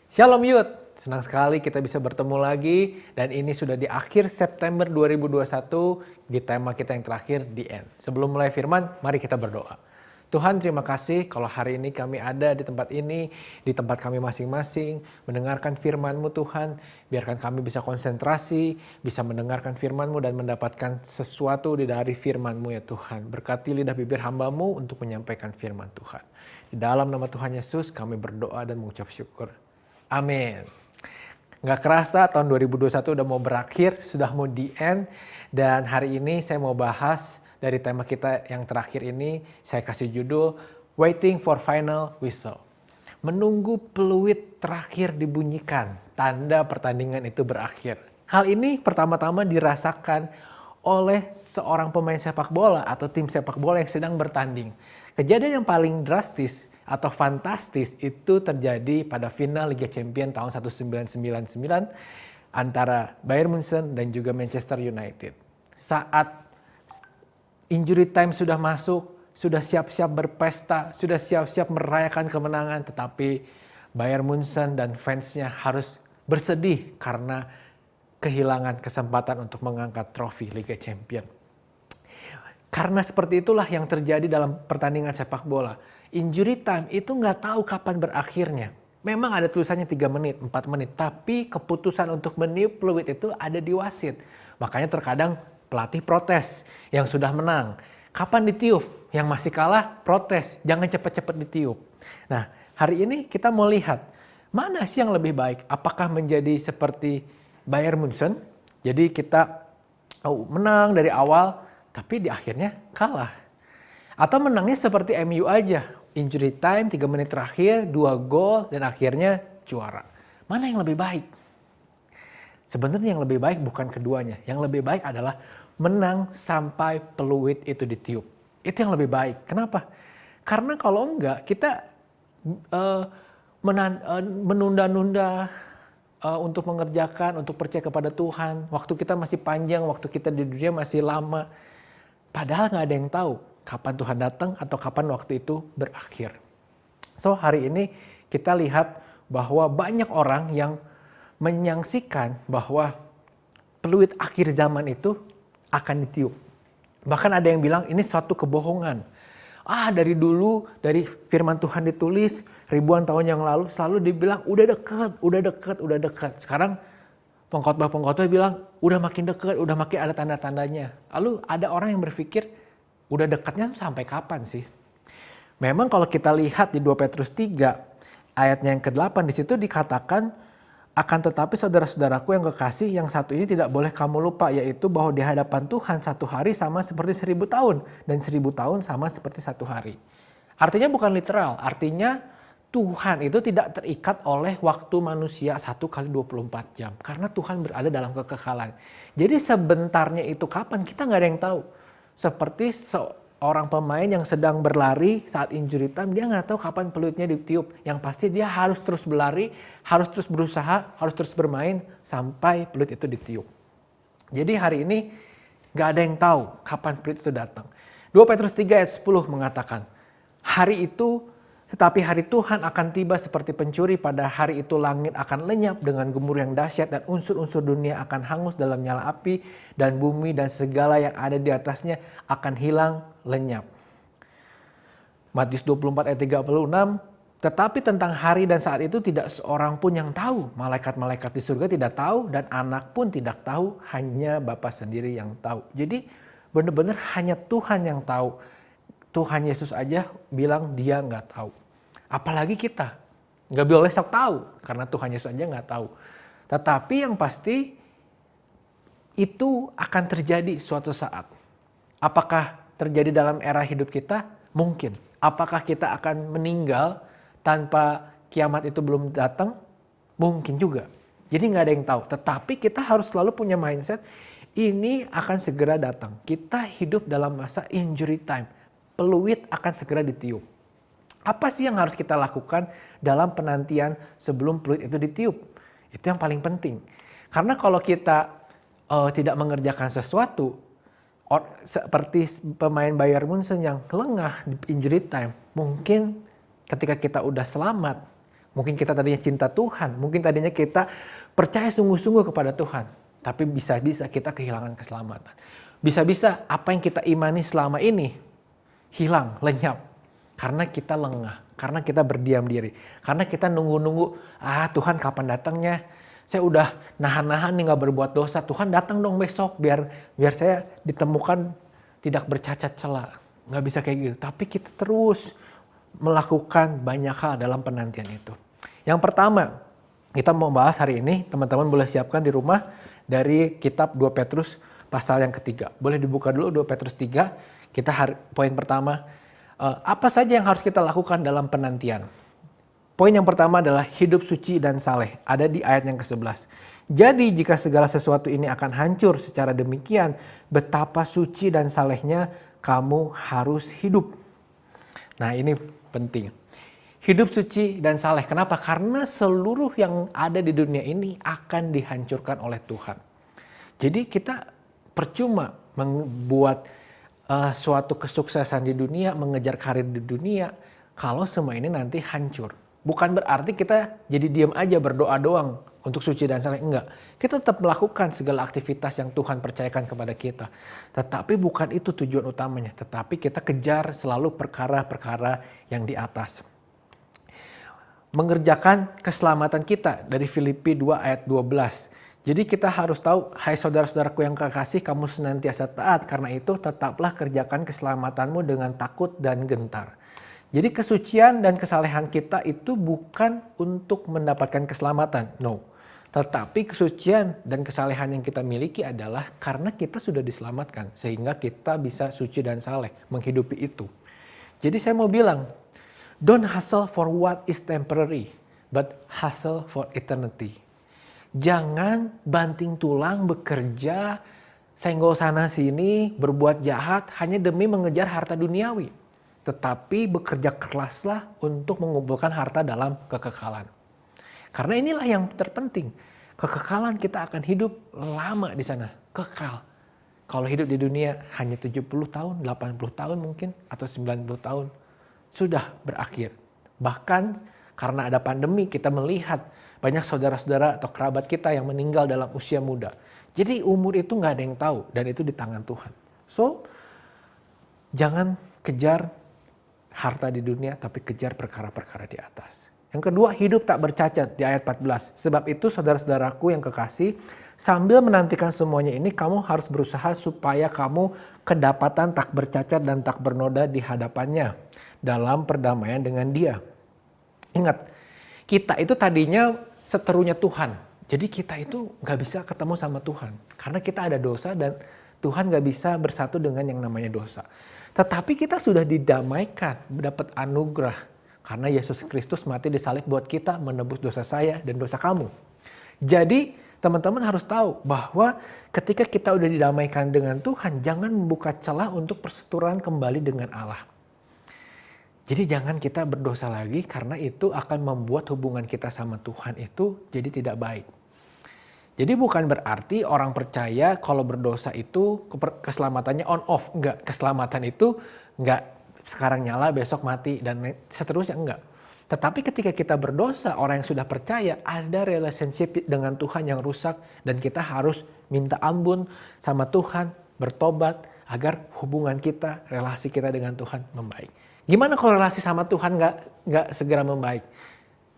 Shalom Yud, senang sekali kita bisa bertemu lagi dan ini sudah di akhir September 2021 di tema kita yang terakhir, The End. Sebelum mulai firman, mari kita berdoa. Tuhan, terima kasih kalau hari ini kami ada di tempat ini, di tempat kami masing-masing, mendengarkan firman-Mu Tuhan. Biarkan kami bisa konsentrasi, bisa mendengarkan firman-Mu dan mendapatkan sesuatu dari firman-Mu ya Tuhan. Berkati lidah bibir hamba-Mu untuk menyampaikan firman Tuhan. Di dalam nama Tuhan Yesus kami berdoa dan mengucap syukur. Amin. Nggak kerasa tahun 2021 udah mau berakhir, sudah mau the end. Dan hari ini saya mau bahas dari tema kita yang terakhir ini, saya kasih judul Waiting for Final Whistle. Menunggu peluit terakhir dibunyikan, tanda pertandingan itu berakhir. Hal ini pertama-tama dirasakan oleh seorang pemain sepak bola atau tim sepak bola yang sedang bertanding. Kejadian yang paling drastis atau fantastis itu terjadi pada final Liga Champions tahun 1999 antara Bayern Munchen dan juga Manchester United. Saat injury time sudah masuk, sudah siap-siap berpesta, sudah siap-siap merayakan kemenangan, tetapi Bayern Munchen dan fansnya harus bersedih karena kehilangan kesempatan untuk mengangkat trofi Liga Champions. Karena seperti itulah yang terjadi dalam pertandingan sepak bola. Injury time itu nggak tahu kapan berakhirnya. Memang ada tulisannya 3 menit, 4 menit. Tapi keputusan untuk meniup peluit itu ada di wasit. Makanya terkadang pelatih protes yang sudah menang. Kapan ditiup? Yang masih kalah protes. Jangan cepat-cepat ditiup. Nah, hari ini kita mau lihat mana sih yang lebih baik. Apakah menjadi seperti Bayern Munchen? Jadi kita menang dari awal tapi di akhirnya kalah. Atau menangnya seperti MU aja. Injury time 3 menit terakhir, 2 gol dan akhirnya juara. Mana yang lebih baik? Sebenarnya yang lebih baik bukan keduanya. Yang lebih baik adalah menang sampai peluit itu ditiup. Itu yang lebih baik. Kenapa? Karena kalau enggak kita menunda-nunda untuk mengerjakan, untuk percaya kepada Tuhan. Waktu kita masih panjang, waktu kita di dunia masih lama. Padahal nggak ada yang tahu kapan Tuhan datang atau kapan waktu itu berakhir. So hari ini kita lihat bahwa banyak orang yang menyaksikan bahwa peluit akhir zaman itu akan ditiup. Bahkan ada yang bilang ini suatu kebohongan. Dari dulu, dari firman Tuhan ditulis ribuan tahun yang lalu selalu dibilang udah dekat. Sekarang pengkhotbah bilang udah makin dekat, udah makin ada tanda-tandanya. Lalu ada orang yang berpikir udah dekatnya sampai kapan sih? Memang kalau kita lihat di 2 Petrus 3 ayatnya yang ke-8 di situ dikatakan akan tetapi saudara-saudaraku yang kekasih yang satu ini tidak boleh kamu lupa, yaitu bahwa di hadapan Tuhan 1 hari sama seperti 1000 tahun dan 1000 tahun sama seperti 1 hari. Artinya bukan literal, artinya Tuhan itu tidak terikat oleh waktu manusia 1 kali 24 jam. Karena Tuhan berada dalam kekekalan. Jadi sebentarnya itu kapan kita nggak ada yang tahu. Seperti seorang pemain yang sedang berlari saat injury time, dia nggak tahu kapan peluitnya ditiup. Yang pasti dia harus terus berlari, harus terus berusaha, harus terus bermain sampai peluit itu ditiup. Jadi hari ini nggak ada yang tahu kapan peluit itu datang. 2 Petrus 3 ayat 10 mengatakan, tetapi hari Tuhan akan tiba seperti pencuri, pada hari itu langit akan lenyap dengan gemuruh yang dahsyat dan unsur-unsur dunia akan hangus dalam nyala api dan bumi dan segala yang ada di atasnya akan hilang lenyap. Matius 24 ayat 36, tetapi tentang hari dan saat itu tidak seorang pun yang tahu. Malaikat-malaikat di surga tidak tahu dan anak pun tidak tahu, hanya Bapa sendiri yang tahu. Jadi benar-benar hanya Tuhan yang tahu. Tuhan Yesus aja bilang dia nggak tahu. Apalagi kita. Nggak boleh sok tahu. Karena Tuhan Yesus aja nggak tahu. Tetapi yang pasti itu akan terjadi suatu saat. Apakah terjadi dalam era hidup kita? Mungkin. Apakah kita akan meninggal tanpa kiamat itu belum datang? Mungkin juga. Jadi nggak ada yang tahu. Tetapi kita harus selalu punya mindset, ini akan segera datang. Kita hidup dalam masa injury time. Peluit akan segera ditiup. Apa sih yang harus kita lakukan dalam penantian sebelum peluit itu ditiup? Itu yang paling penting. Karena kalau kita tidak mengerjakan sesuatu, seperti pemain Bayern Munchen yang lengah di injury time, mungkin ketika kita udah selamat, Mungkin kita tadinya cinta Tuhan, mungkin tadinya kita percaya sungguh-sungguh kepada Tuhan. Tapi bisa-bisa kita kehilangan keselamatan. Bisa-bisa apa yang kita imani selama ini hilang, lenyap. Karena kita lengah, karena kita berdiam diri. Karena kita nunggu-nunggu, Tuhan kapan datangnya? Saya udah nahan-nahan nih gak berbuat dosa. Tuhan datang dong besok biar saya ditemukan tidak bercacat celah. Gak bisa kayak gitu. Tapi kita terus melakukan banyak hal dalam penantian itu. Yang pertama, kita mau bahas hari ini, teman-teman boleh siapkan di rumah dari kitab 2 Petrus pasal yang ketiga. Boleh dibuka dulu 2 Petrus 3. Poin pertama, apa saja yang harus kita lakukan dalam penantian? Poin yang pertama adalah hidup suci dan saleh. Ada di ayat yang ke-11. Jadi jika segala sesuatu ini akan hancur secara demikian, betapa suci dan salehnya kamu harus hidup. Nah ini penting. Hidup suci dan saleh. Kenapa? Karena seluruh yang ada di dunia ini akan dihancurkan oleh Tuhan. Jadi kita percuma membuat suatu kesuksesan di dunia, mengejar karir di dunia, kalau semua ini nanti hancur. Bukan berarti kita jadi diam aja berdoa doang untuk suci dan saleh. Enggak. Kita tetap melakukan segala aktivitas yang Tuhan percayakan kepada kita. Tetapi bukan itu tujuan utamanya. Tetapi kita kejar selalu perkara-perkara yang di atas. Mengerjakan keselamatan kita dari Filipi 2 ayat 12. Jadi kita harus tahu, hai saudara-saudaraku yang kekasih, kamu senantiasa taat. Karena itu tetaplah kerjakan keselamatanmu dengan takut dan gentar. Jadi kesucian dan kesalehan kita itu bukan untuk mendapatkan keselamatan. No. Tetapi kesucian dan kesalehan yang kita miliki adalah karena kita sudah diselamatkan. Sehingga kita bisa suci dan saleh menghidupi itu. Jadi saya mau bilang, don't hustle for what is temporary, but hustle for eternity. Jangan banting tulang bekerja, senggol sana sini, berbuat jahat hanya demi mengejar harta duniawi. Tetapi bekerja keraslah untuk mengumpulkan harta dalam kekekalan. Karena inilah yang terpenting. Kekekalan kita akan hidup lama di sana, kekal. Kalau hidup di dunia hanya 70 tahun, 80 tahun mungkin, atau 90 tahun, sudah berakhir. Bahkan karena ada pandemi kita melihat banyak saudara-saudara atau kerabat kita yang meninggal dalam usia muda. Jadi umur itu gak ada yang tahu dan itu di tangan Tuhan. So, jangan kejar harta di dunia tapi kejar perkara-perkara di atas. Yang kedua, hidup tak bercacat di ayat 14. Sebab itu saudara-saudaraku yang kekasih, sambil menantikan semuanya ini kamu harus berusaha supaya kamu kedapatan tak bercacat dan tak bernoda di hadapannya dalam perdamaian dengan Dia. Ingat, kita itu tadinya seterunya Tuhan. Jadi kita itu gak bisa ketemu sama Tuhan. Karena kita ada dosa dan Tuhan gak bisa bersatu dengan yang namanya dosa. Tetapi kita sudah didamaikan, mendapat anugerah. Karena Yesus Kristus mati disalib buat kita menebus dosa saya dan dosa kamu. Jadi teman-teman harus tahu bahwa ketika kita udah didamaikan dengan Tuhan, jangan membuka celah untuk perseteruan kembali dengan Allah. Jadi jangan kita berdosa lagi karena itu akan membuat hubungan kita sama Tuhan itu jadi tidak baik. Jadi bukan berarti orang percaya kalau berdosa itu keselamatannya on off. Enggak, keselamatan itu enggak sekarang nyala besok mati dan seterusnya, enggak. Tetapi ketika kita berdosa, orang yang sudah percaya ada relationship dengan Tuhan yang rusak dan kita harus minta ampun sama Tuhan, bertobat agar hubungan kita, relasi kita dengan Tuhan membaik. Gimana kalau relasi sama Tuhan enggak segera membaik?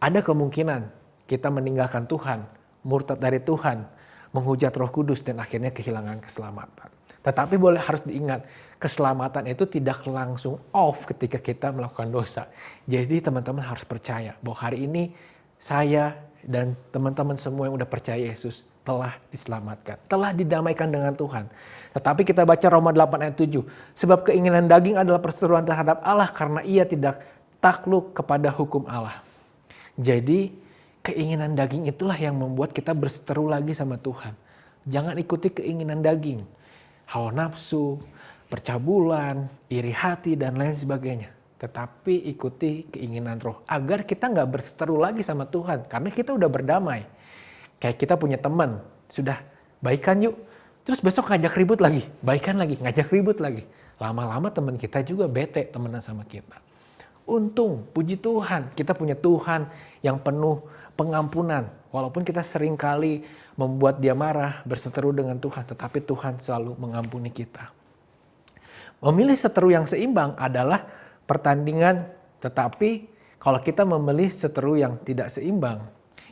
Ada kemungkinan kita meninggalkan Tuhan, murtad dari Tuhan, menghujat Roh Kudus dan akhirnya kehilangan keselamatan. Tetapi harus diingat, keselamatan itu tidak langsung off ketika kita melakukan dosa. Jadi teman-teman harus percaya bahwa hari ini saya dan teman-teman semua yang udah percaya Yesus telah diselamatkan, telah didamaikan dengan Tuhan. Tetapi kita baca Roma 8 ayat 7, sebab keinginan daging adalah perseteruan terhadap Allah karena ia tidak takluk kepada hukum Allah. Jadi keinginan daging itulah yang membuat kita berseteru lagi sama Tuhan. Jangan ikuti keinginan daging, hawa nafsu, percabulan, iri hati dan lain sebagainya. Tetapi ikuti keinginan roh agar kita gak berseteru lagi sama Tuhan. Karena kita udah berdamai. Kayak kita punya teman, sudah baikan yuk. Terus besok ngajak ribut lagi, baikan lagi, ngajak ribut lagi. Lama-lama teman kita juga bete temenan sama kita. Untung, puji Tuhan, kita punya Tuhan yang penuh pengampunan. Walaupun kita seringkali membuat dia marah, berseteru dengan Tuhan, tetapi Tuhan selalu mengampuni kita. Memilih seteru yang seimbang adalah pertandingan, tetapi kalau kita memilih seteru yang tidak seimbang,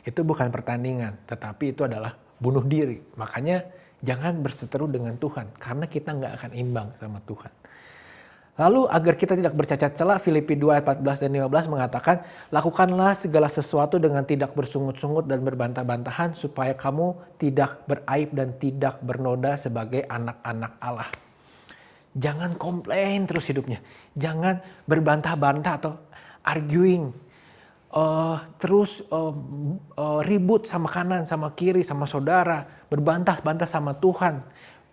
itu bukan pertandingan, tetapi itu adalah bunuh diri. Makanya jangan berseteru dengan Tuhan, karena kita nggak akan imbang sama Tuhan. Lalu agar kita tidak bercacat celah, Filipi 2 ayat 14 dan 15 mengatakan, lakukanlah segala sesuatu dengan tidak bersungut-sungut dan berbantah-bantahan supaya kamu tidak beraib dan tidak bernoda sebagai anak-anak Allah. Jangan komplain terus hidupnya. Jangan berbantah-bantah atau arguing. Terus ribut sama kanan, sama kiri, sama saudara. Berbantah-bantah sama Tuhan.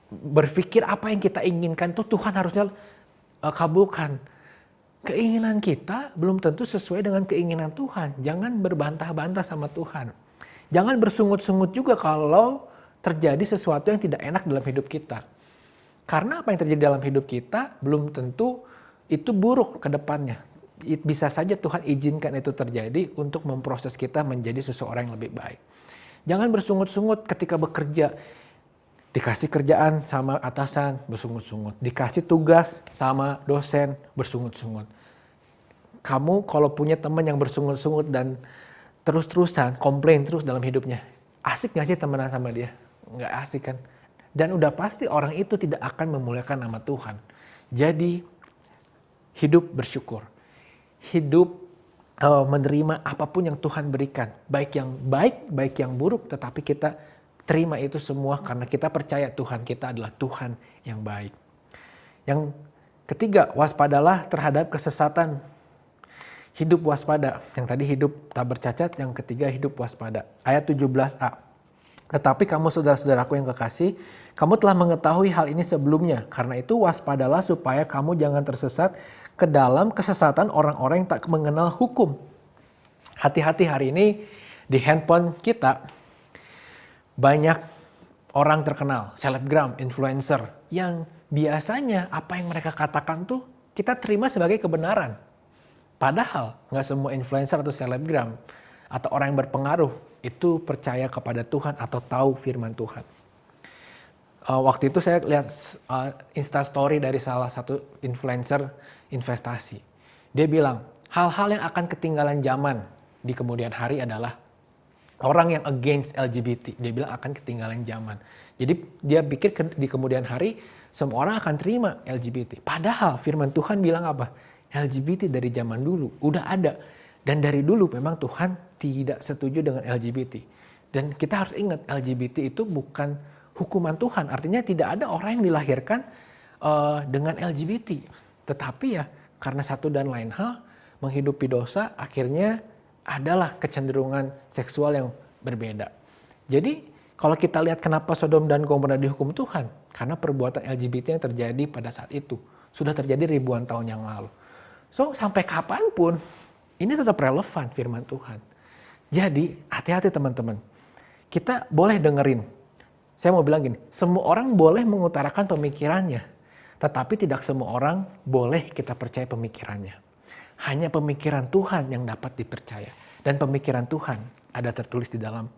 Berpikir apa yang kita inginkan itu Tuhan harusnya kabulkan. Keinginan kita belum tentu sesuai dengan keinginan Tuhan. Jangan berbantah-bantah sama Tuhan. Jangan bersungut-sungut juga kalau terjadi sesuatu yang tidak enak dalam hidup kita. Karena apa yang terjadi dalam hidup kita belum tentu itu buruk ke depannya. Bisa saja Tuhan izinkan itu terjadi untuk memproses kita menjadi seseorang yang lebih baik. Jangan bersungut-sungut ketika bekerja. Dikasih kerjaan sama atasan, bersungut-sungut. Dikasih tugas sama dosen, bersungut-sungut. Kamu kalau punya teman yang bersungut-sungut dan terus-terusan komplain terus dalam hidupnya, asik gak sih temenan sama dia? Nggak asik kan? Dan udah pasti orang itu tidak akan memuliakan nama Tuhan. Jadi hidup bersyukur. Hidup menerima apapun yang Tuhan berikan. Baik yang baik, baik yang buruk, tetapi kita terima itu semua karena kita percaya Tuhan kita adalah Tuhan yang baik. Yang ketiga, waspadalah terhadap kesesatan. Hidup waspada. Yang tadi hidup tak bercacat, yang ketiga hidup waspada. Ayat 17a. Tetapi kamu saudara-saudaraku yang kekasih, kamu telah mengetahui hal ini sebelumnya. Karena itu waspadalah supaya kamu jangan tersesat ke dalam kesesatan orang-orang yang tak mengenal hukum. Hati-hati hari ini di handphone kita, banyak orang terkenal, selebgram, influencer, yang biasanya apa yang mereka katakan tuh kita terima sebagai kebenaran. Padahal nggak semua influencer atau selebgram atau orang yang berpengaruh itu percaya kepada Tuhan atau tahu firman Tuhan. Waktu itu saya lihat instastory dari salah satu influencer investasi. Dia bilang, hal-hal yang akan ketinggalan zaman di kemudian hari adalah orang yang against LGBT, dia bilang akan ketinggalan zaman. Jadi dia pikir di kemudian hari semua orang akan terima LGBT. Padahal firman Tuhan bilang apa? LGBT dari zaman dulu udah ada. Dan dari dulu memang Tuhan tidak setuju dengan LGBT. Dan kita harus ingat LGBT itu bukan hukuman Tuhan. Artinya tidak ada orang yang dilahirkan dengan LGBT. Tetapi ya karena satu dan lain hal menghidupi dosa akhirnya adalah kecenderungan seksual yang berbeda. Jadi kalau kita lihat kenapa Sodom dan Gomora dihukum Tuhan, karena perbuatan LGBT yang terjadi pada saat itu sudah terjadi ribuan tahun yang lalu. So sampai kapanpun ini tetap relevan firman Tuhan. Jadi hati-hati teman-teman. Kita boleh dengerin. Saya mau bilang gini, semua orang boleh mengutarakan pemikirannya, tetapi tidak semua orang boleh kita percaya pemikirannya. Hanya pemikiran Tuhan yang dapat dipercaya. Dan pemikiran Tuhan ada tertulis di dalam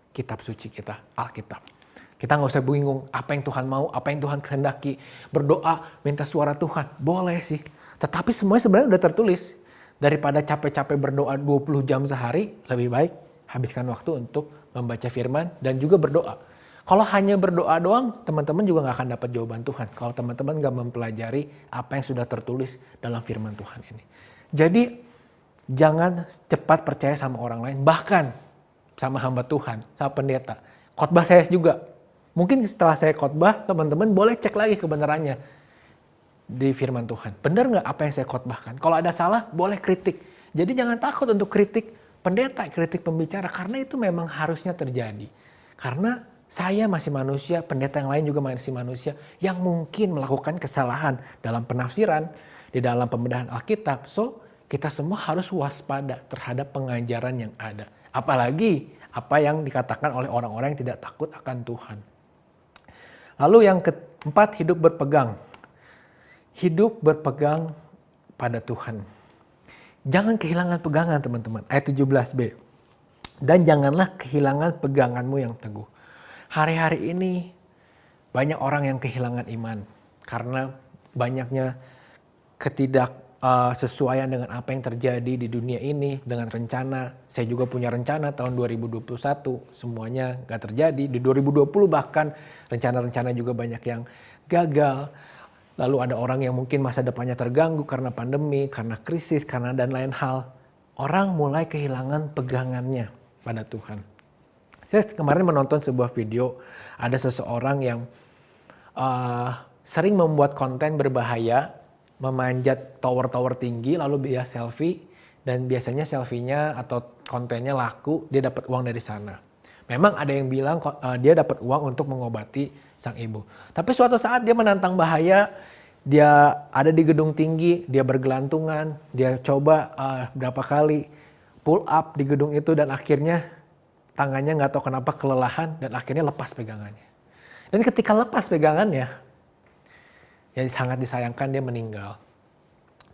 kitab suci kita, Alkitab. Kita nggak usah bingung apa yang Tuhan mau, apa yang Tuhan kehendaki. Berdoa, minta suara Tuhan, boleh sih. Tetapi semuanya sebenarnya udah tertulis. Daripada capek-capek berdoa 20 jam sehari, lebih baik habiskan waktu untuk membaca firman dan juga berdoa. Kalau hanya berdoa doang, teman-teman juga nggak akan dapat jawaban Tuhan. Kalau teman-teman nggak mempelajari apa yang sudah tertulis dalam firman Tuhan ini. Jadi jangan cepat percaya sama orang lain, bahkan sama hamba Tuhan, sama pendeta. Khotbah saya juga. Mungkin setelah saya khotbah, teman-teman boleh cek lagi kebenarannya di firman Tuhan. Benar nggak apa yang saya khotbahkan? Kalau ada salah, boleh kritik. Jadi jangan takut untuk kritik pendeta, kritik pembicara, karena itu memang harusnya terjadi. Karena saya masih manusia, pendeta yang lain juga masih manusia, yang mungkin melakukan kesalahan dalam penafsiran, di dalam pembedahan Alkitab. So, kita semua harus waspada terhadap pengajaran yang ada. Apalagi apa yang dikatakan oleh orang-orang yang tidak takut akan Tuhan. Lalu yang keempat, hidup berpegang. Hidup berpegang pada Tuhan. Jangan kehilangan pegangan teman-teman. Ayat 17b. Dan janganlah kehilangan peganganmu yang teguh. Hari-hari ini banyak orang yang kehilangan iman. Karena banyaknya ketidaksesuaian dengan apa yang terjadi di dunia ini. Dengan rencana. Saya juga punya rencana tahun 2021. Semuanya gak terjadi. Di 2020 bahkan rencana-rencana juga banyak yang gagal. Lalu ada orang yang mungkin masa depannya terganggu karena pandemi, karena krisis, karena dan lain hal. Orang mulai kehilangan pegangannya pada Tuhan. Saya kemarin menonton sebuah video, ada seseorang yang sering membuat konten berbahaya, memanjat tower-tower tinggi, lalu dia selfie, dan biasanya selfie-nya atau kontennya laku, dia dapat uang dari sana. Memang ada yang bilang dia dapat uang untuk mengobati sang ibu. Tapi suatu saat dia menantang bahaya, dia ada di gedung tinggi, dia bergelantungan, dia coba berapa kali pull up di gedung itu dan akhirnya tangannya nggak tahu kenapa kelelahan dan akhirnya lepas pegangannya. Dan ketika lepas pegangannya, ya sangat disayangkan dia meninggal.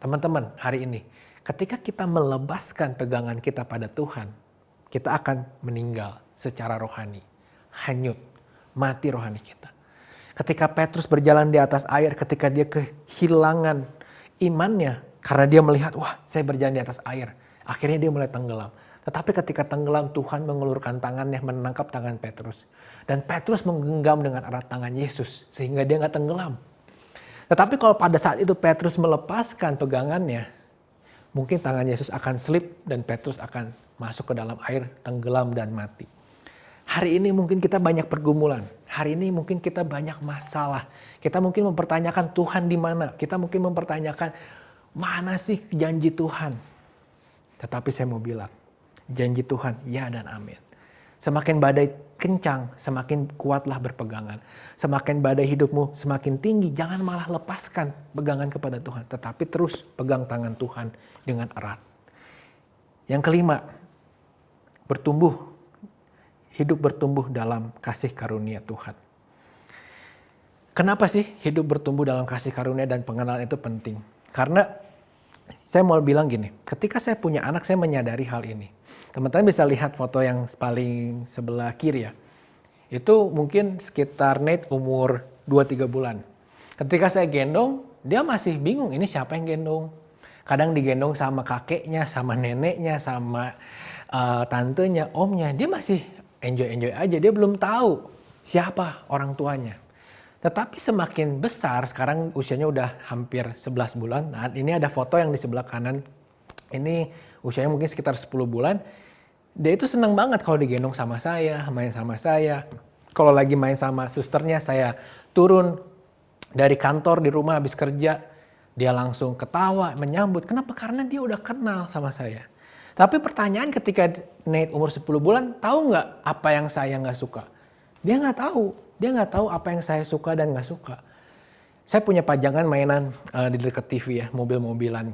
Teman-teman, hari ini ketika kita melepaskan pegangan kita pada Tuhan, kita akan meninggal secara rohani, hanyut, mati rohani kita. Ketika Petrus berjalan di atas air, ketika dia kehilangan imannya karena dia melihat, wah saya berjalan di atas air. Akhirnya dia mulai tenggelam. Tetapi ketika tenggelam, Tuhan mengulurkan tangannya menangkap tangan Petrus. Dan Petrus menggenggam dengan erat tangan Yesus sehingga dia gak tenggelam. Tetapi kalau pada saat itu Petrus melepaskan pegangannya, mungkin tangan Yesus akan slip dan Petrus akan masuk ke dalam air, tenggelam dan mati. Hari ini mungkin kita banyak pergumulan. Hari ini mungkin kita banyak masalah. Kita mungkin mempertanyakan Tuhan di mana. Kita mungkin mempertanyakan mana sih janji Tuhan. Tetapi saya mau bilang, janji Tuhan ya dan amin. Semakin badai kencang, semakin kuatlah berpegangan. Semakin badai hidupmu semakin tinggi, jangan malah lepaskan pegangan kepada Tuhan. Tetapi terus pegang tangan Tuhan dengan erat. Yang kelima, hidup bertumbuh dalam kasih karunia Tuhan. Kenapa sih hidup bertumbuh dalam kasih karunia dan pengenalan itu penting? Karena saya mau bilang gini, ketika saya punya anak saya menyadari hal ini. Teman-teman bisa lihat foto yang paling sebelah kiri ya. Itu mungkin sekitar Nate umur 2-3 bulan. Ketika saya gendong, dia masih bingung ini siapa yang gendong. Kadang digendong sama kakeknya, sama neneknya, sama tantenya, omnya. Dia masih enjoy aja, dia belum tahu siapa orang tuanya. Tetapi semakin besar, sekarang usianya udah hampir 11 bulan. Nah, ini ada foto yang di sebelah kanan. Ini usianya mungkin sekitar 10 bulan. Dia itu senang banget kalau digendong sama saya, main sama saya. Kalau lagi main sama susternya, saya turun dari kantor di rumah habis kerja. Dia langsung ketawa, menyambut. Kenapa? Karena dia udah kenal sama saya. Tapi pertanyaan ketika Nate umur 10 bulan, tahu nggak apa yang saya nggak suka? Dia nggak tahu. Dia nggak tahu apa yang saya suka dan nggak suka. Saya punya pajangan mainan di dekat TV ya, mobil-mobilan.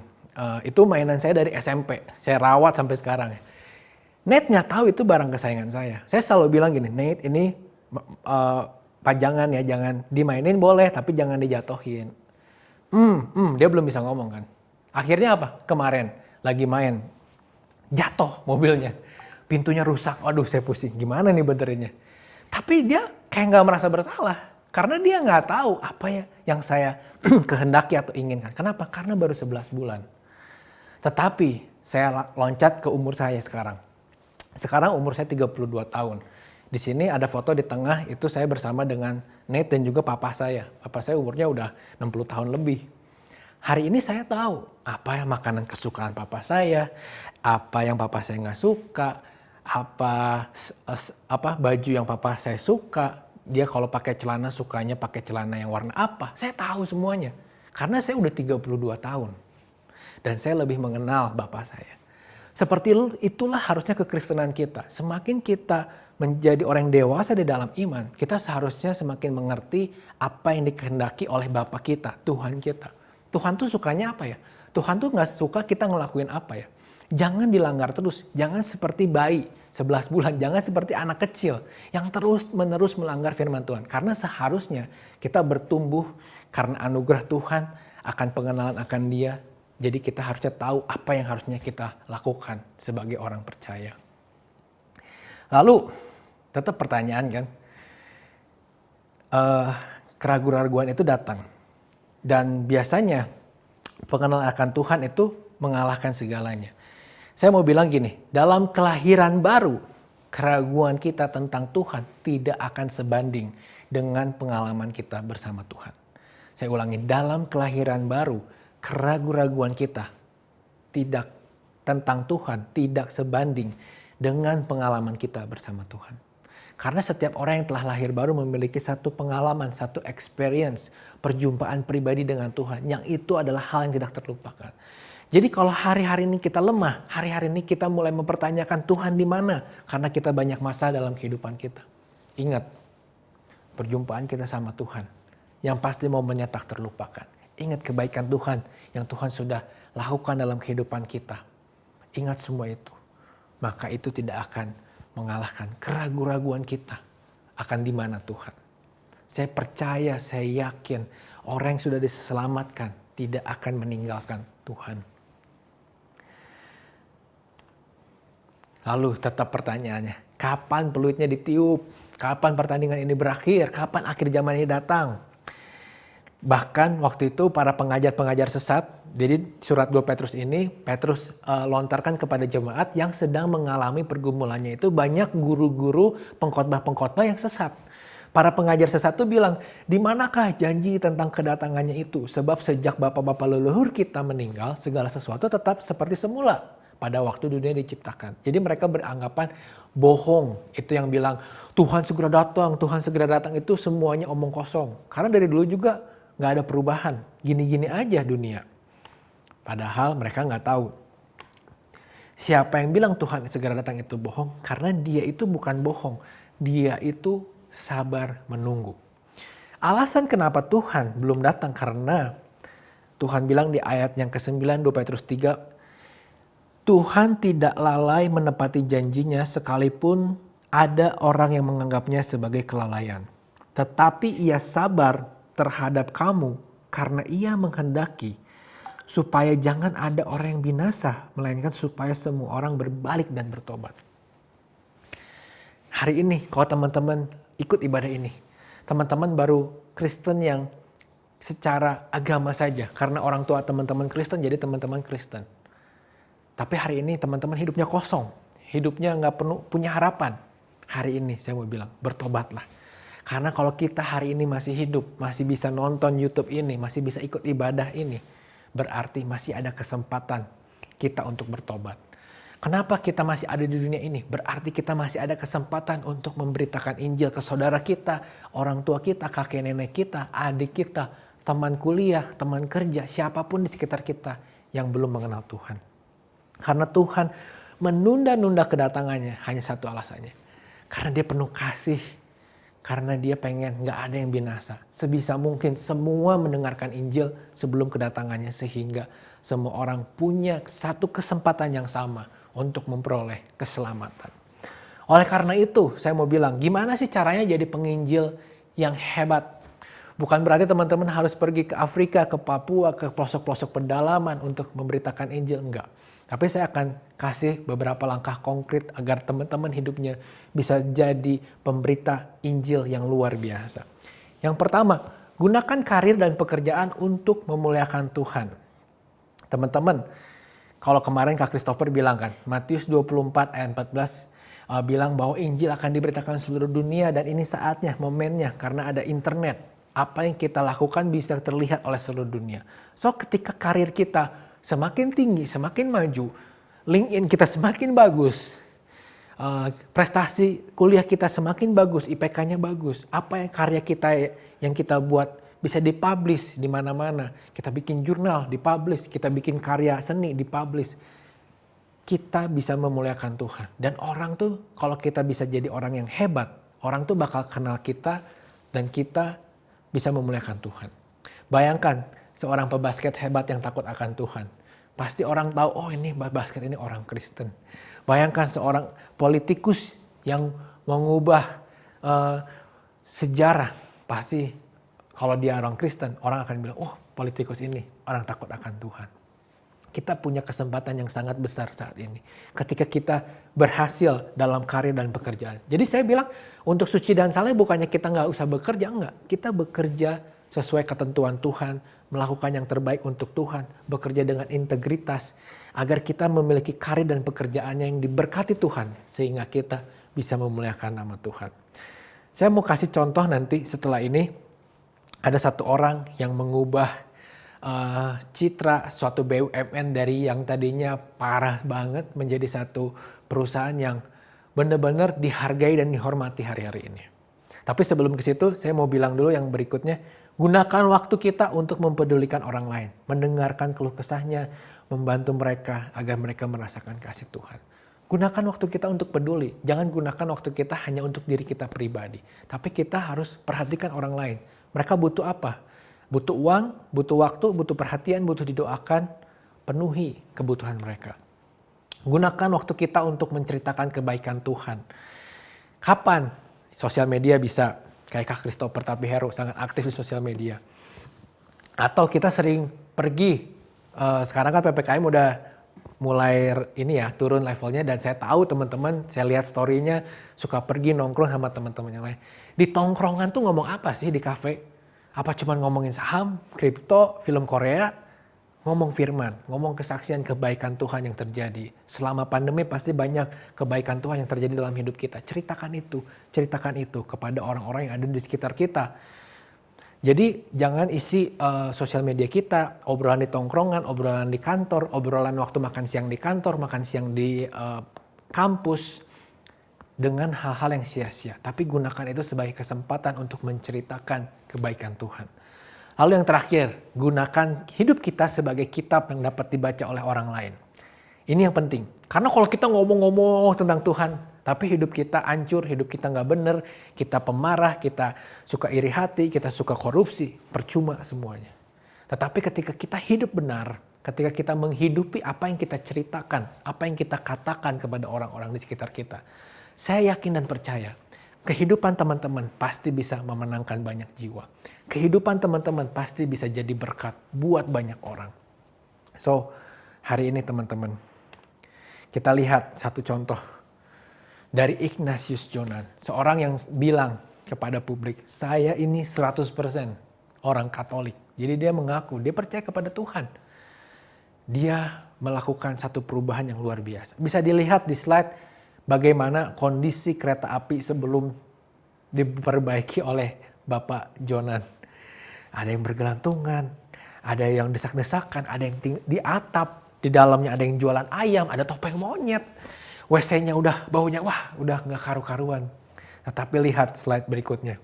Itu mainan saya dari SMP. Saya rawat sampai sekarang ya. Nate nggak tahu itu barang kesayangan saya. Saya selalu bilang gini, Nate ini pajangan ya, jangan dimainin boleh, tapi jangan dijatuhin. Dia belum bisa ngomong kan. Akhirnya apa? Kemarin lagi main. Jatuh mobilnya, pintunya rusak, waduh saya pusing, gimana nih benerinnya. Tapi dia kayak gak merasa bersalah, karena dia gak tahu apa ya yang saya kehendaki atau inginkan. Kenapa? Karena baru 11 bulan. Tetapi saya loncat ke umur saya sekarang. Sekarang umur saya 32 tahun. Di sini ada foto di tengah, itu saya bersama dengan Nate dan juga papa saya. Papa saya umurnya udah 60 tahun lebih. Hari ini saya tahu apa yang makanan kesukaan papa saya, apa yang papa saya nggak suka, apa baju yang papa saya suka. Dia kalau pakai celana sukanya pakai celana yang warna apa. Saya tahu semuanya. Karena saya udah 32 tahun. Dan saya lebih mengenal bapak saya. Seperti itulah harusnya kekristenan kita. Semakin kita menjadi orang dewasa di dalam iman, kita seharusnya semakin mengerti apa yang dikehendaki oleh Bapa kita, Tuhan kita. Tuhan tuh sukanya apa ya? Tuhan tuh gak suka kita ngelakuin apa ya? Jangan dilanggar terus. Jangan seperti bayi 11 bulan. Jangan seperti anak kecil yang terus menerus melanggar firman Tuhan. Karena seharusnya kita bertumbuh karena anugerah Tuhan, akan pengenalan akan Dia. Jadi kita harusnya tahu apa yang harusnya kita lakukan sebagai orang percaya. Lalu tetap pertanyaan kan, keraguan-keraguan itu datang. Dan biasanya pengenalan akan Tuhan itu mengalahkan segalanya. Saya mau bilang gini, dalam kelahiran baru, keraguan kita tentang Tuhan tidak akan sebanding dengan pengalaman kita bersama Tuhan. Saya ulangi, dalam kelahiran baru, keraguan-keraguan kita tidak tentang Tuhan tidak sebanding dengan pengalaman kita bersama Tuhan. Karena setiap orang yang telah lahir baru memiliki satu pengalaman, satu experience, perjumpaan pribadi dengan Tuhan. Yang itu adalah hal yang tidak terlupakan. Jadi kalau hari-hari ini kita lemah, hari-hari ini kita mulai mempertanyakan Tuhan di mana? Karena kita banyak masalah dalam kehidupan kita. Ingat, perjumpaan kita sama Tuhan yang pasti momennya tak terlupakan. Ingat kebaikan Tuhan yang Tuhan sudah lakukan dalam kehidupan kita. Ingat semua itu. Maka itu tidak akan mengalahkan keraguan-raguan kita akan di mana Tuhan. Saya percaya, saya yakin orang yang sudah diselamatkan tidak akan meninggalkan Tuhan. Lalu tetap pertanyaannya, kapan peluitnya ditiup? Kapan pertandingan ini berakhir? Kapan akhir zaman ini datang? Bahkan waktu itu para pengajar-pengajar sesat, jadi surat 2 Petrus ini, Petrus lontarkan kepada jemaat yang sedang mengalami pergumulannya itu banyak guru-guru pengkhotbah-pengkhotbah yang sesat. Para pengajar sesat itu bilang, di manakah janji tentang kedatangannya itu? Sebab sejak bapak-bapak leluhur kita meninggal, segala sesuatu tetap seperti semula pada waktu dunia diciptakan. Jadi mereka beranggapan bohong. Itu yang bilang, Tuhan segera datang itu semuanya omong kosong. Karena dari dulu juga gak ada perubahan, gini-gini aja dunia. Padahal mereka gak tahu. Siapa yang bilang Tuhan segera datang itu bohong? Karena dia itu bukan bohong, dia itu sabar menunggu. Alasan kenapa Tuhan belum datang karena Tuhan bilang di ayat yang ke-9 2 Petrus 3, Tuhan tidak lalai menepati janjinya sekalipun ada orang yang menganggapnya sebagai kelalaian. Tetapi ia sabar terhadap kamu karena ia menghendaki supaya jangan ada orang yang binasa, melainkan supaya semua orang berbalik dan bertobat. Hari ini kalau teman-teman ikut ibadah ini, teman-teman baru Kristen yang secara agama saja, karena orang tua teman-teman Kristen jadi teman-teman Kristen. Tapi hari ini teman-teman hidupnya kosong, hidupnya nggak penuh punya harapan. Hari ini saya mau bilang, bertobatlah. Karena kalau kita hari ini masih hidup, masih bisa nonton YouTube ini, masih bisa ikut ibadah ini, berarti masih ada kesempatan kita untuk bertobat. Kenapa kita masih ada di dunia ini? Berarti kita masih ada kesempatan untuk memberitakan Injil ke saudara kita, orang tua kita, kakek nenek kita, adik kita, teman kuliah, teman kerja, siapapun di sekitar kita yang belum mengenal Tuhan. Karena Tuhan menunda-nunda kedatangannya hanya satu alasannya. Karena dia penuh kasih. Karena dia pengen gak ada yang binasa. Sebisa mungkin semua mendengarkan Injil sebelum kedatangannya. Sehingga semua orang punya satu kesempatan yang sama untuk memperoleh keselamatan. Oleh karena itu saya mau bilang, gimana sih caranya jadi penginjil yang hebat? Bukan berarti teman-teman harus pergi ke Afrika, ke Papua, ke pelosok-pelosok pedalaman untuk memberitakan Injil. Enggak. Tapi saya akan kasih beberapa langkah konkret agar teman-teman hidupnya bisa jadi pemberita Injil yang luar biasa. Yang pertama, gunakan karir dan pekerjaan untuk memuliakan Tuhan. Teman-teman, kalau kemarin Kak Christopher bilang kan, Matius 24 ayat 14 bilang bahwa Injil akan diberitakan seluruh dunia dan ini saatnya, momennya karena ada internet. Apa yang kita lakukan bisa terlihat oleh seluruh dunia. So ketika karir kita semakin tinggi, semakin maju, LinkedIn kita semakin bagus, prestasi kuliah kita semakin bagus, IPK-nya bagus. Apa yang karya kita yang kita buat bisa dipublish di mana-mana. Kita bikin jurnal, dipublish, kita bikin karya seni, dipublish. Kita bisa memuliakan Tuhan. Dan orang tuh kalau kita bisa jadi orang yang hebat, orang tuh bakal kenal kita dan kita bisa memuliakan Tuhan. Bayangkan seorang pebasket hebat yang takut akan Tuhan. Pasti orang tahu, oh ini basket ini orang Kristen. Bayangkan seorang politikus yang mengubah sejarah. Pasti kalau dia orang Kristen, orang akan bilang, oh politikus ini orang takut akan Tuhan. Kita punya kesempatan yang sangat besar saat ini. Ketika kita berhasil dalam karir dan pekerjaan. Jadi saya bilang untuk suci dan saleh bukannya kita nggak usah bekerja, enggak. Kita bekerja sesuai ketentuan Tuhan, melakukan yang terbaik untuk Tuhan, bekerja dengan integritas, agar kita memiliki karir dan pekerjaannya yang diberkati Tuhan, sehingga kita bisa memuliakan nama Tuhan. Saya mau kasih contoh nanti setelah ini, ada satu orang yang mengubah citra suatu BUMN dari yang tadinya parah banget menjadi satu perusahaan yang benar-benar dihargai dan dihormati hari-hari ini. Tapi sebelum ke situ, saya mau bilang dulu yang berikutnya, gunakan waktu kita untuk mempedulikan orang lain, mendengarkan keluh kesahnya, membantu mereka agar mereka merasakan kasih Tuhan. Gunakan waktu kita untuk peduli, jangan gunakan waktu kita hanya untuk diri kita pribadi. Tapi kita harus perhatikan orang lain. Mereka butuh apa? Butuh uang, butuh waktu, butuh perhatian, butuh didoakan, penuhi kebutuhan mereka. Gunakan waktu kita untuk menceritakan kebaikan Tuhan. Kapan? Sosial media bisa, kayak Kak Christopher Tapihero sangat aktif di sosial media. Atau kita sering pergi, sekarang kan PPKM udah mulai ini ya, turun levelnya, dan saya tahu teman-teman, saya lihat story-nya suka pergi nongkrong sama teman-teman yang lain. Di tongkrongan tuh ngomong apa sih di kafe? Apa cuma ngomongin saham, kripto, film Korea, ngomong firman, ngomong kesaksian kebaikan Tuhan yang terjadi. Selama pandemi pasti banyak kebaikan Tuhan yang terjadi dalam hidup kita. Ceritakan itu kepada orang-orang yang ada di sekitar kita. Jadi jangan isi sosial media kita, obrolan di tongkrongan, obrolan di kantor, obrolan waktu makan siang di kantor, makan siang di kampus, dengan hal-hal yang sia-sia. Tapi gunakan itu sebagai kesempatan untuk menceritakan kebaikan Tuhan. Lalu yang terakhir, gunakan hidup kita sebagai kitab yang dapat dibaca oleh orang lain. Ini yang penting. Karena kalau kita ngomong-ngomong tentang Tuhan, tapi hidup kita hancur, hidup kita nggak bener, kita pemarah, kita suka iri hati, kita suka korupsi, percuma semuanya. Tetapi ketika kita hidup benar, ketika kita menghidupi apa yang kita ceritakan, apa yang kita katakan kepada orang-orang di sekitar kita, saya yakin dan percaya, kehidupan teman-teman pasti bisa memenangkan banyak jiwa. Kehidupan teman-teman pasti bisa jadi berkat buat banyak orang. So, hari ini teman-teman, kita lihat satu contoh dari Ignatius Jonan. Seorang yang bilang kepada publik, saya ini 100% orang Katolik. Jadi dia mengaku, dia percaya kepada Tuhan. Dia melakukan satu perubahan yang luar biasa. Bisa dilihat di slide bagaimana kondisi kereta api sebelum diperbaiki oleh Bapak Jonan. Ada yang bergelantungan, ada yang desak-desakan, ada yang di atap, di dalamnya ada yang jualan ayam, ada topeng monyet. WC-nya udah baunya, udah gak karu-karuan. Tetapi lihat slide berikutnya.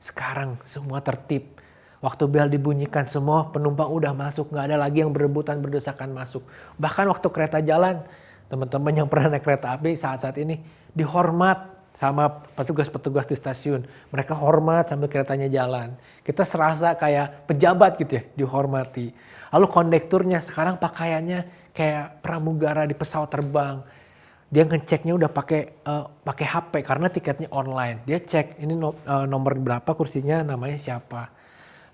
Sekarang semua tertib. Waktu bel dibunyikan semua penumpang udah masuk, gak ada lagi yang berebutan berdesakan masuk. Bahkan waktu kereta jalan, teman-teman yang pernah naik kereta api saat-saat ini dihormat sama petugas-petugas di stasiun. Mereka hormat sambil keretanya jalan. Kita serasa kayak pejabat gitu ya, dihormati. Lalu kondekturnya sekarang pakaiannya kayak pramugara di pesawat terbang. Dia ngeceknya udah pakai HP karena tiketnya online. Dia cek ini nomor berapa kursinya, namanya siapa.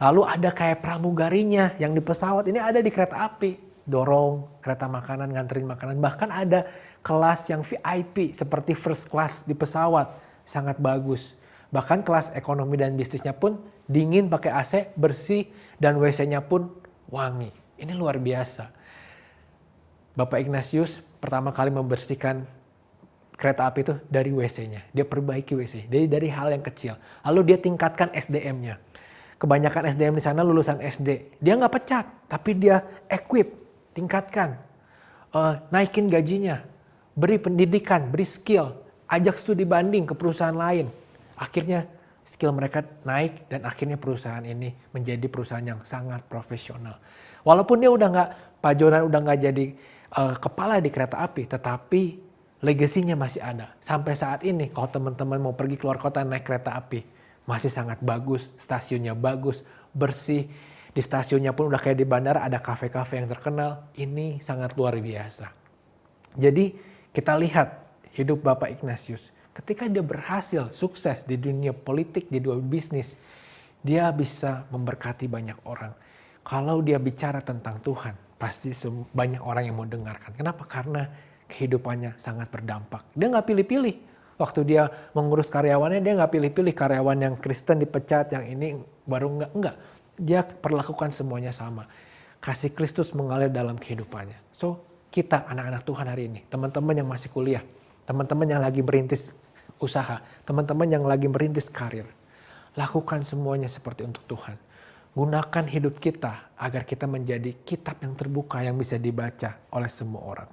Lalu ada kayak pramugarinya yang di pesawat, ini ada di kereta api. Dorong kereta makanan, nganterin makanan. Bahkan ada kelas yang VIP seperti first class di pesawat. Sangat bagus. Bahkan kelas ekonomi dan bisnisnya pun dingin pakai AC, bersih, dan WC-nya pun wangi. Ini luar biasa. Bapak Ignatius pertama kali membersihkan kereta api itu dari WC-nya. Dia perbaiki WC. Jadi dari hal yang kecil. Lalu dia tingkatkan SDM-nya. Kebanyakan SDM di sana lulusan SD. Dia nggak pecat, tapi dia equip. Tingkatkan, naikin gajinya, beri pendidikan, beri skill, ajak studi banding ke perusahaan lain. Akhirnya skill mereka naik dan akhirnya perusahaan ini menjadi perusahaan yang sangat profesional. Walaupun dia Pak Jonan udah nggak jadi kepala di kereta api, tetapi legasinya masih ada. Sampai saat ini kalau teman-teman mau pergi keluar kota naik kereta api, masih sangat bagus, stasiunnya bagus, bersih. Di stasiunnya pun udah kayak di bandara, ada kafe-kafe yang terkenal. Ini sangat luar biasa. Jadi kita lihat hidup Bapak Ignatius. Ketika dia berhasil sukses di dunia politik, di dunia bisnis, dia bisa memberkati banyak orang. Kalau dia bicara tentang Tuhan, pasti banyak orang yang mau dengarkan. Kenapa? Karena kehidupannya sangat berdampak. Dia nggak pilih-pilih. Waktu dia mengurus karyawannya, dia nggak pilih-pilih karyawan yang Kristen dipecat, yang ini baru enggak. Dia perlakukan semuanya sama. Kasih Kristus mengalir dalam kehidupannya. So, kita anak-anak Tuhan hari ini, teman-teman yang masih kuliah, teman-teman yang lagi merintis usaha, teman-teman yang lagi merintis karir, lakukan semuanya seperti untuk Tuhan. Gunakan hidup kita agar kita menjadi kitab yang terbuka yang bisa dibaca oleh semua orang.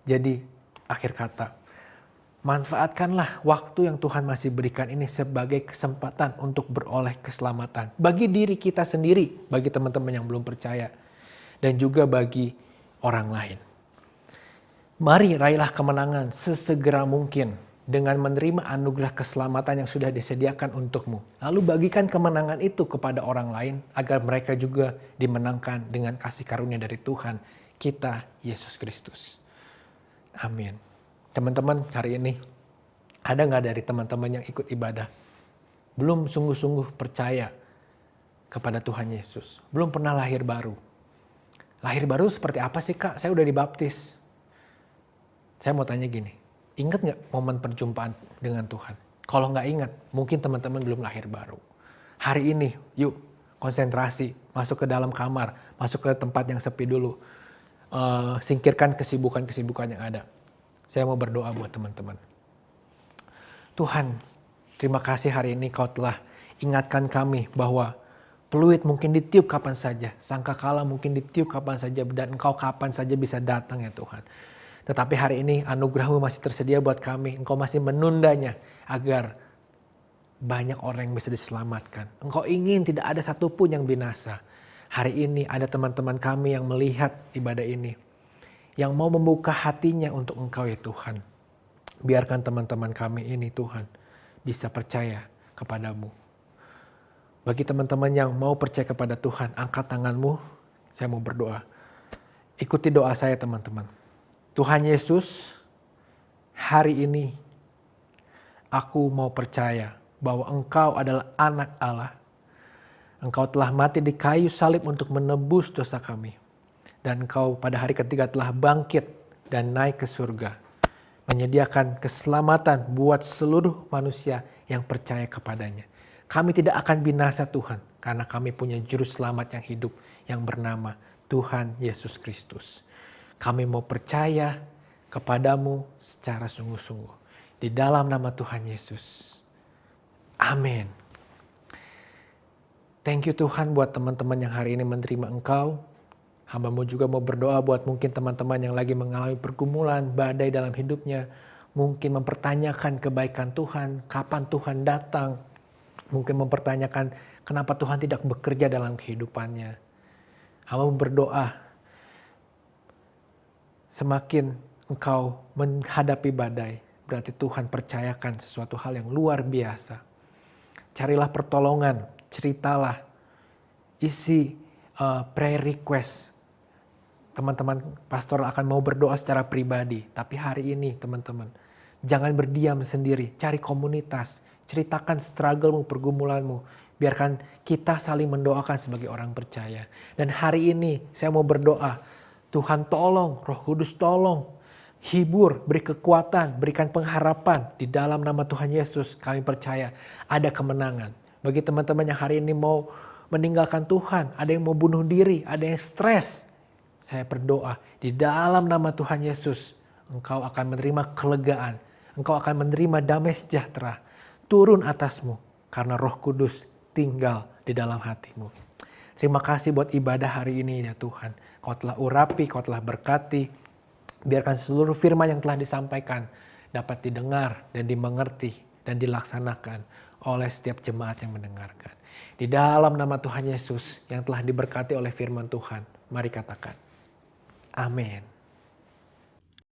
Jadi, akhir kata, manfaatkanlah waktu yang Tuhan masih berikan ini sebagai kesempatan untuk beroleh keselamatan. Bagi diri kita sendiri, bagi teman-teman yang belum percaya, dan juga bagi orang lain. Mari raihlah kemenangan sesegera mungkin dengan menerima anugerah keselamatan yang sudah disediakan untukmu. Lalu bagikan kemenangan itu kepada orang lain agar mereka juga dimenangkan dengan kasih karunia dari Tuhan kita, Yesus Kristus. Amin. Teman-teman, hari ini ada nggak dari teman-teman yang ikut ibadah belum sungguh-sungguh percaya kepada Tuhan Yesus? Belum pernah lahir baru. Lahir baru seperti apa sih, Kak? Saya udah dibaptis. Saya mau tanya gini, ingat nggak momen perjumpaan dengan Tuhan? Kalau nggak ingat, mungkin teman-teman belum lahir baru. Hari ini, yuk konsentrasi, masuk ke dalam kamar, masuk ke tempat yang sepi dulu. Singkirkan kesibukan-kesibukan yang ada. Saya mau berdoa buat teman-teman. Tuhan, terima kasih hari ini Kau telah ingatkan kami bahwa peluit mungkin ditiup kapan saja, sangkakala mungkin ditiup kapan saja, dan Engkau kapan saja bisa datang ya Tuhan. Tetapi hari ini anugerah-Mu masih tersedia buat kami. Engkau masih menundanya agar banyak orang yang bisa diselamatkan. Engkau ingin tidak ada satupun yang binasa. Hari ini ada teman-teman kami yang melihat ibadah ini, yang mau membuka hatinya untuk Engkau ya Tuhan. Biarkan teman-teman kami ini Tuhan bisa percaya kepadamu. Bagi teman-teman yang mau percaya kepada Tuhan, angkat tanganmu, saya mau berdoa. Ikuti doa saya teman-teman. Tuhan Yesus, hari ini aku mau percaya bahwa Engkau adalah anak Allah. Engkau telah mati di kayu salib untuk menebus dosa kami. Dan Engkau pada hari ketiga telah bangkit dan naik ke surga. Menyediakan keselamatan buat seluruh manusia yang percaya kepadanya. Kami tidak akan binasa Tuhan, karena kami punya juru selamat yang hidup yang bernama Tuhan Yesus Kristus. Kami mau percaya kepadamu secara sungguh-sungguh. Di dalam nama Tuhan Yesus. Amin. Thank you Tuhan buat teman-teman yang hari ini menerima Engkau. Hamba-Mu juga mau berdoa buat mungkin teman-teman yang lagi mengalami pergumulan, badai dalam hidupnya. Mungkin mempertanyakan kebaikan Tuhan, kapan Tuhan datang. Mungkin mempertanyakan kenapa Tuhan tidak bekerja dalam kehidupannya. Hamba-Mu berdoa, semakin engkau menghadapi badai, berarti Tuhan percayakan sesuatu hal yang luar biasa. Carilah pertolongan, ceritalah, isi prayer request. Teman-teman pastoral akan mau berdoa secara pribadi. Tapi hari ini teman-teman, jangan berdiam sendiri, cari komunitas. Ceritakan struggle-mu, pergumulanmu. Biarkan kita saling mendoakan sebagai orang percaya. Dan hari ini saya mau berdoa, Tuhan tolong, Roh Kudus tolong, hibur, beri kekuatan, berikan pengharapan. Di dalam nama Tuhan Yesus kami percaya ada kemenangan. Bagi teman-teman yang hari ini mau meninggalkan Tuhan, ada yang mau bunuh diri, ada yang stres. Saya berdoa di dalam nama Tuhan Yesus, engkau akan menerima kelegaan, engkau akan menerima damai sejahtera turun atasmu karena Roh Kudus tinggal di dalam hatimu. Terima kasih buat ibadah hari ini ya Tuhan. Kau telah urapi, Kau telah berkati. Biarkan seluruh firman yang telah disampaikan dapat didengar dan dimengerti dan dilaksanakan oleh setiap jemaat yang mendengarkan. Di dalam nama Tuhan Yesus yang telah diberkati oleh firman Tuhan, mari katakan, amin.